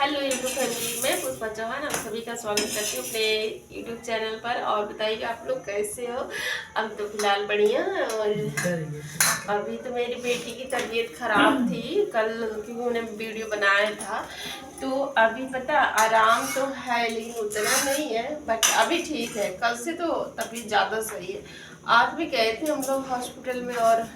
Hello YouTube family, मैं पुष्पा चौहान आप सभी का स्वागत करती हूँ अपने यूट्यूब चैनल पर। और बताइए आप लोग कैसे हो। हम तो फिलहाल बढ़िया। और अभी तो मेरी बेटी की तबीयत खराब थी कल, क्योंकि उन्होंने वीडियो बनाया था। तो अभी पता आराम तो है, लेकिन उतना नहीं है, बट अभी ठीक है। कल से तो तबीयत ज़्यादा सही है। आज भी गए थे हम लोग हॉस्पिटल में और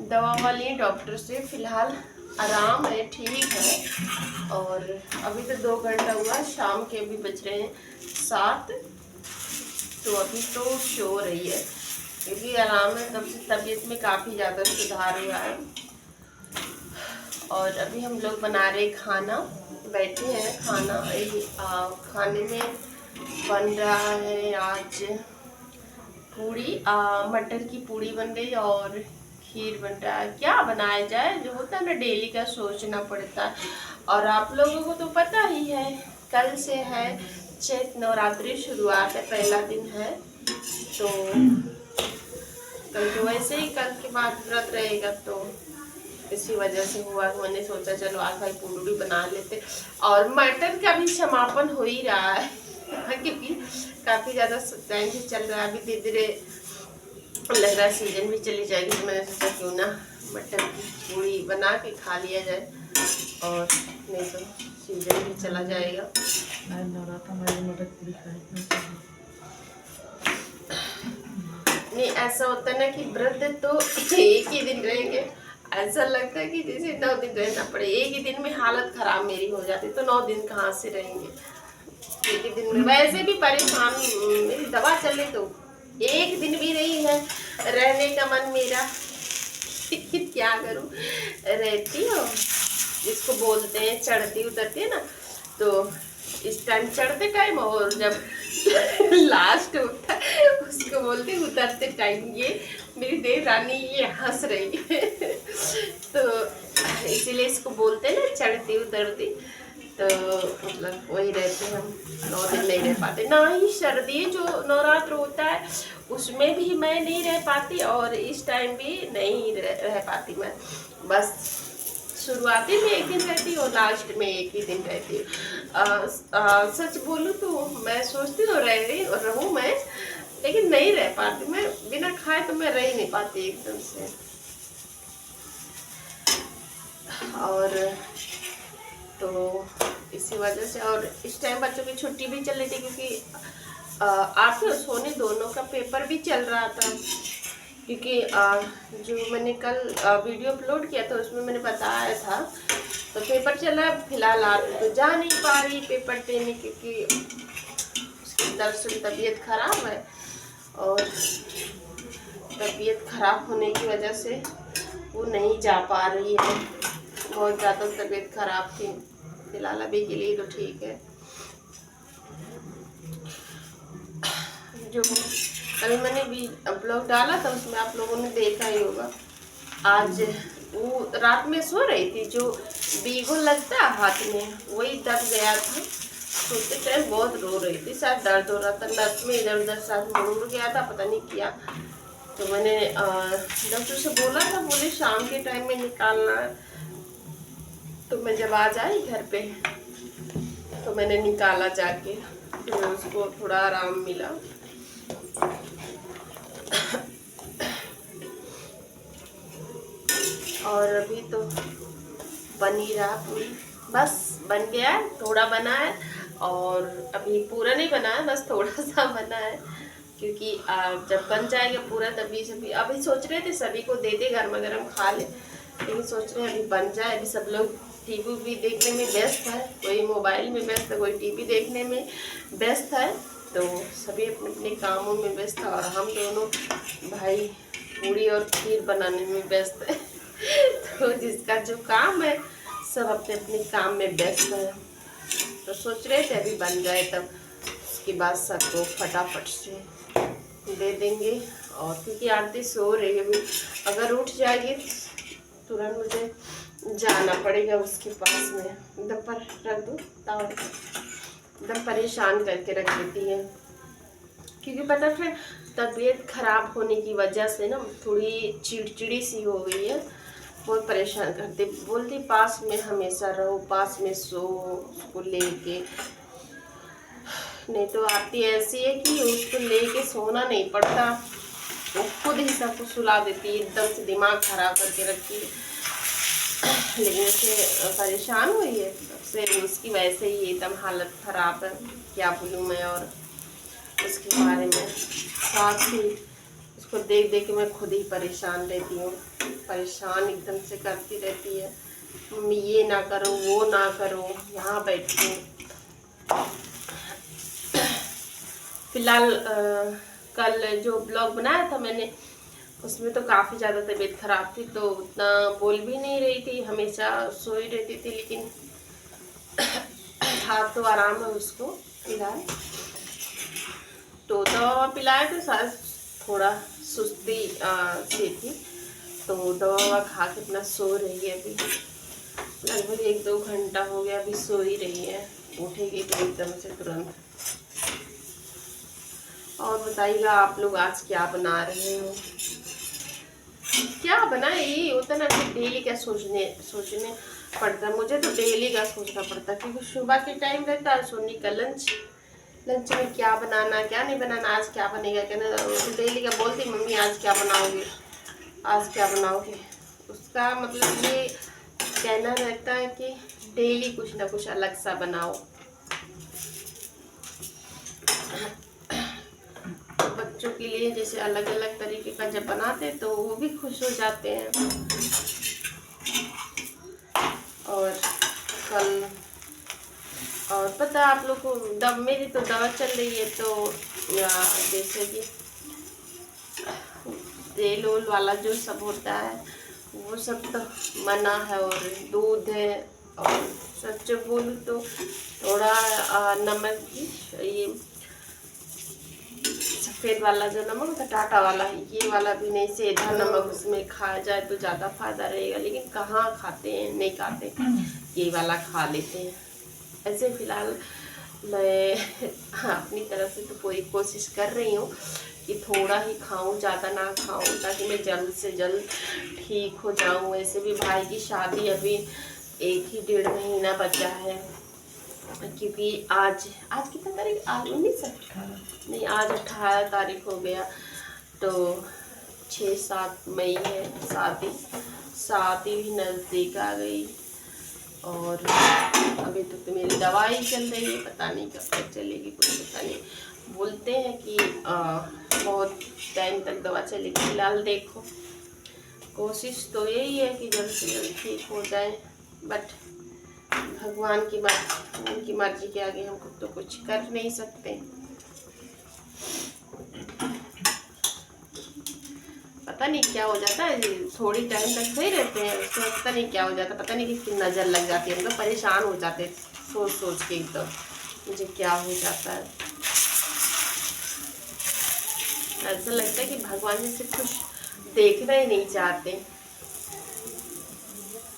दवा वाली डॉक्टर से। फिलहाल आराम है, ठीक है। और अभी तो 2 घंटा हुआ, शाम के अभी बज रहे हैं 7। तो अभी तो सो रही है, क्योंकि आराम है। तब से तबीयत में काफ़ी ज़्यादा सुधार हुआ है। और अभी हम लोग बना रहे खाना, बैठे हैं खाना। खाने में बन रहा है आज पूड़ी, मटर की पूड़ी बन रही है और खीर बन रहा है। क्या बनाया जाए, जो होता है ना, डेली का सोचना पड़ता है। और आप लोगों को तो पता ही है, कल से है चैत नवरात्रि शुरुआत है, पहला दिन है। तो कल तो वैसे ही कल के बाद व्रत रहेगा, तो इसी वजह से हुआ। मैंने सोचा चलो आज भाई पूड़ी बना लेते। और मटन का भी समापन हो ही रहा है क्योंकि काफ़ी ज़्यादा टाइम से चल रहा है। अभी धीरे धीरे लग रहा है सीजन भी चली जाएगी, तो मैंने सोचा क्यों ना मटन की पूड़ी बना के खा लिया जाए। और नहीं तो सीजन भी चला जाएगा। नहीं, ऐसा होता है ना कि व्रत तो एक ही दिन रहेंगे, ऐसा लगता है कि जैसे 9 दिन रहना पड़े। एक ही दिन में हालत खराब मेरी हो जाती, तो 9 दिन कहाँ से रहेंगे। एक ही दिन में वैसे भी परेशान, मेरी दवा चल रही, तो एक दिन भी नहीं है रहने का मन मेरा। क्या करूं, रहती हो जिसको बोलते हैं चढ़ती उतरती है ना, तो इस टाइम चढ़ते टाइम, और जब लास्ट होता है उसको बोलते हैं उतरते टाइम। ये मेरी देव रानी ये हंस रही है तो इसीलिए इसको बोलते हैं ना चढ़ती उतरती। तो मतलब वही रहते हैं हम, 9 दिन नहीं रह पाते। ना ही सर्दी जो नवरात्र होता है उसमें भी मैं नहीं रह पाती, और इस टाइम भी नहीं रह पाती मैं। बस शुरुआती में एक दिन रहती हूँ और लास्ट में एक ही दिन रहती हूँ। सच बोलूँ तो मैं सोचती हूँ रहूँ मैं, लेकिन नहीं रह पाती मैं। बिना खाए तो मैं रह ही नहीं पाती एकदम से। और तो इसी वजह से, और इस टाइम बच्चों की छुट्टी भी चल रही थी, क्योंकि आरती और सोनी दोनों का पेपर भी चल रहा था। क्योंकि जो मैंने कल वीडियो अपलोड किया था उसमें मैंने बताया था, तो पेपर चला। फिलहाल आरती तो जा नहीं पा रही पेपर देने, क्योंकि उसकी दरअसल तबीयत खराब है। और तबीयत खराब होने की वजह से वो नहीं जा पा रही है। बहुत ज़्यादा तबीयत खराब थी। फिलहाल अभी के लिए तो ठीक है। जो अभी मैंने भी ब्लॉग डाला था उसमें आप लोगों ने देखा ही होगा। आज वो रात में सो रही थी, जो बीगो लगता है हाथ में वही दब गया था। सोते टाइम बहुत रो रही थी, शायद दर्द हो रहा था नस में, इधर उधर शायद मुड़ गया था, पता नहीं क्या। तो मैंने डॉक्टर से बोला था, बोले शाम के टाइम में निकालना है। तो मैं जब आ जाई घर पे तो मैंने निकाला जाके, तो उसको थोड़ा आराम मिला। और अभी तो बन ही रहा पूरी, बस बन गया है, थोड़ा बना है। और अभी पूरा नहीं बना है, बस थोड़ा सा बना है, क्योंकि जब बन जाएगा पूरा तभी सभी। अभी सोच रहे थे सभी को दे दे, गर्मा गर्म खा ले, लेकिन सोच रहे हैं अभी बन जाए। अभी सब लोग टीवी भी देखने में व्यस्त है, कोई मोबाइल में व्यस्त है, कोई टीवी देखने में व्यस्त है। तो सभी अपने अपने कामों में व्यस्त है, और हम दोनों भाई पूड़ी और खीर बनाने में व्यस्त है तो जिसका जो काम है सब अपने अपने काम में व्यस्त है। तो सोच रहे थे अभी बन जाए, तब उसके बाद सबको फटाफट से दे देंगे। और क्योंकि आरती सो रही है, अगर उठ जाएगी तुरंत मुझे जाना पड़ेगा उसके पास में। एकदम पर रख दो ताव, एकदम परेशान करके रख देती है। क्योंकि पता फिर तबीयत खराब होने की वजह से ना थोड़ी चिड़चिड़ी सी हो गई है। बहुत परेशान करती, बोलती पास में हमेशा रहो, पास में सो उसको लेके। नहीं तो आती ऐसी है कि उसको लेके सोना नहीं पड़ता, वो खुद ही सबको सुला देती है, एकदम से दिमाग खराब करके रखती है। लेकिन ऐसे परेशान हुई है तब से, उसकी वैसे ही एकदम हालत खराब है, क्या बोलूँ मैं। और उसके बारे में साथ ही उसको देख देख के मैं खुद ही परेशान रहती हूँ, परेशान एकदम से करती रहती है। मम्मी ये ना करो, वो ना करो, यहाँ बैठो। फिलहाल कल जो ब्लॉग बनाया था मैंने, उसमें तो काफ़ी ज़्यादा तबीयत ख़राब थी, तो उतना बोल भी नहीं रही थी, हमेशा सोई रहती थी। लेकिन हाथ तो आराम है उसको फिलहाल। तो दवा पिलाए तो शायद थोड़ा सुस्ती सी थी, तो दवा खा के अपना सो रही है। अभी लगभग 1-2 घंटा हो गया, अभी सो ही रही है, उठेगी तो एकदम से तुरंत। और बताइएगा आप लोग आज क्या बना रहे हो, क्या बनाए। ये होता है ना कि डेली क्या सोचने पड़ता है, मुझे तो डेली का सोचना पड़ता है, क्योंकि सुबह के टाइम रहता है सोनी का लंच में क्या बनाना क्या नहीं बनाना, आज क्या बनेगा, कहना तो डेली का बोलती मम्मी आज क्या बनाओगे, आज क्या बनाओगे। उसका मतलब ये कहना रहता है कि डेली कुछ ना कुछ अलग सा बनाओ। बच्चों के लिए जैसे अलग अलग तरीके का जब बनाते तो वो भी खुश हो जाते हैं। और कल और पता है आप लोग को, मेरी तो दवा चल रही है, तो जैसे कि तेल ओल वाला जो सब होता है वो सब तो मना है, और दूध है, और सच बोलूँ तो थोड़ा नमक भी, ये सफ़ेद वाला जो नमक होता है टाटा वाला, ये वाला भी नहीं, सीधा नमक उसमें खाया जाए तो ज़्यादा फायदा रहेगा। लेकिन कहाँ खाते हैं, नहीं खाते, ये वाला खा लेते हैं। ऐसे फिलहाल मैं अपनी तरफ से तो पूरी कोशिश कर रही हूँ कि थोड़ा ही खाऊं, ज़्यादा ना खाऊं, ताकि मैं जल्द से जल्द ठीक हो जाऊं। वैसे भी भाई की शादी अभी 1-1.5 महीना बचा है, क्योंकि आज कितना तारीख, आज 19 नहीं, आज 18 तारीख हो गया, तो 6-7 मई है शादी भी नज़दीक आ गई। और अभी तक तो मेरी दवाई चल रही है, पता नहीं कब तक चलेगी, कुछ पता नहीं। बोलते हैं कि बहुत टाइम तक दवा चलेगी। फिलहाल देखो, कोशिश तो यही है कि जल्द से जल्द ठीक हो जाए, बट भगवान की बात, उनकी मर्जी के आगे हम तो कुछ कर नहीं सकते। पता नहीं क्या हो जाता है, थोड़ी टाइम तक सही रहते हैं, उसके बाद पता नहीं क्या हो जाता है, पता नहीं किसकी नज़र लग जाती है, हम तो परेशान हो जाते हैं सोच के एकदम, मुझे क्या हो जाता है। ऐसा लगता है कि भगवान जी से कुछ देखना ही नहीं चाहते,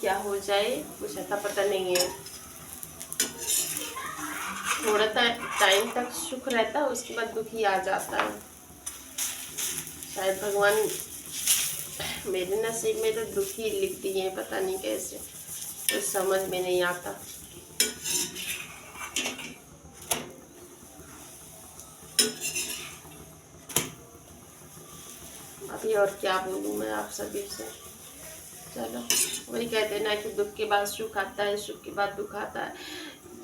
क्या हो जाए कुछ ऐसा पता नहीं है। थोड़ा टाइम तक सुख रहता है, उसके बाद दुख ही आ जाता है। शायद भगवान मेरे नसीब में तो दुख ही लिख दिए हैं, पता नहीं कैसे, तो समझ में नहीं आता। अभी और क्या बोलूँ मैं आप सभी से। चलो, वही कहते हैं ना कि दुख के बाद सुख आता है, सुख के बाद दुख आता है,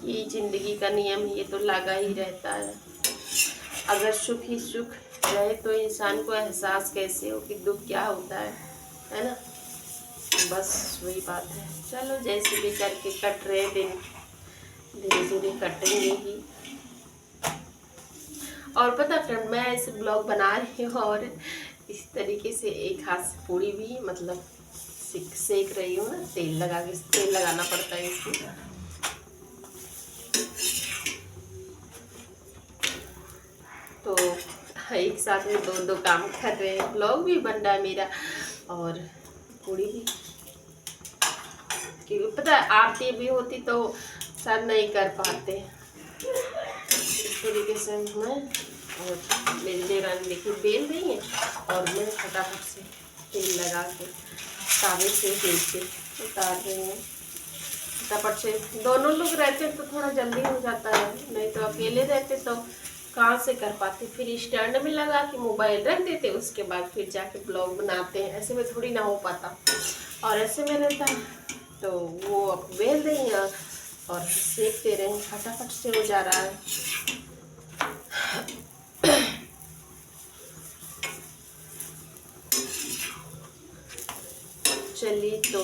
ये जिंदगी का नियम, ये तो लगा ही रहता है। अगर सुख ही सुख रहे तो इंसान को एहसास कैसे हो कि दुख क्या होता है ना। बस वही बात है। चलो, जैसे भी करके कट रहे दिन, धीरे धीरे कटेंगे ही। और पता फ्रेंड, मैं ऐसे ब्लॉग बना रही हूँ और इस तरीके से एक हाथ से पूड़ी भी मतलब सेक रही हूँ ना, तेल लगाना पड़ता है इसमें। तो एक साथ में दो काम कर रहे हैं, ब्लॉग भी बन रहा है मेरा और पूड़ी भी। क्योंकि पता है आरती भी होती तो शायद नहीं कर पाते इस तरीके से। मैं और मेरी देवरानी देखिए बेल रही है और मैं फटाफट से तेल लगा के तावे से नीचे उतार रही हूँ फटाफट से। दोनों लोग रहते तो थोड़ा जल्दी हो जाता है, नहीं तो अकेले रहते तो कहाँ से कर पाते। फिर स्टैंड में लगा के मोबाइल रख देते, उसके बाद फिर जाके ब्लॉग बनाते हैं, ऐसे में थोड़ी ना हो पाता। और ऐसे में रहता है तो वो अब बेल देंगे और सेकते रहें, फटाफट से हो जा रहा है। चलिए तो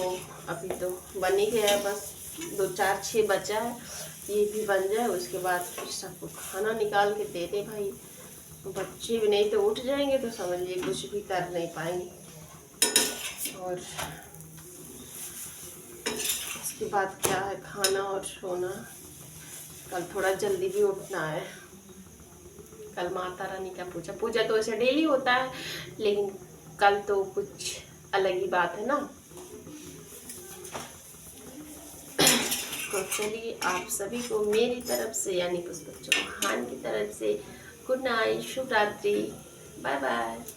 अभी तो बन ही गया है, बस 2 4 6 बचा है, ये भी बन जाए उसके बाद फिर सबको खाना निकाल के दे दे भाई। बच्चे भी नहीं तो उठ जाएंगे तो समझिए कुछ भी कर नहीं पाएंगे। और इसके बाद क्या है, खाना और सोना। कल थोड़ा जल्दी भी उठना है, कल माता रानी का पूजा। पूजा तो ऐसे डेली होता है, लेकिन कल तो कुछ अलग ही बात है ना। तो चलिए आप सभी को मेरी तरफ से यानी पुष्पक चौहान की तरफ से गुड नाइट, शुभ रात्रि, बाय बाय।